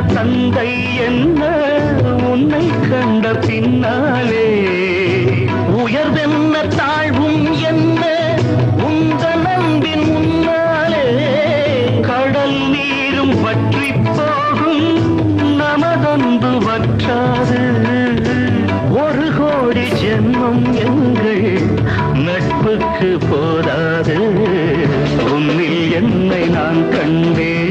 தந்தை என்ன உன்னை கண்ட பின்னாலே உயர்வென்ன தாழ்வும் என்ன உங்கள் அன்பின் முன்னாலே கடல் நீரும் வற்றி போகும் நமதொன்று வற்றாது ஒரு கோடி ஜென்மம் எங்கள் நட்புக்கு போதாது உன்னில் என்னை நான் கண்டேன்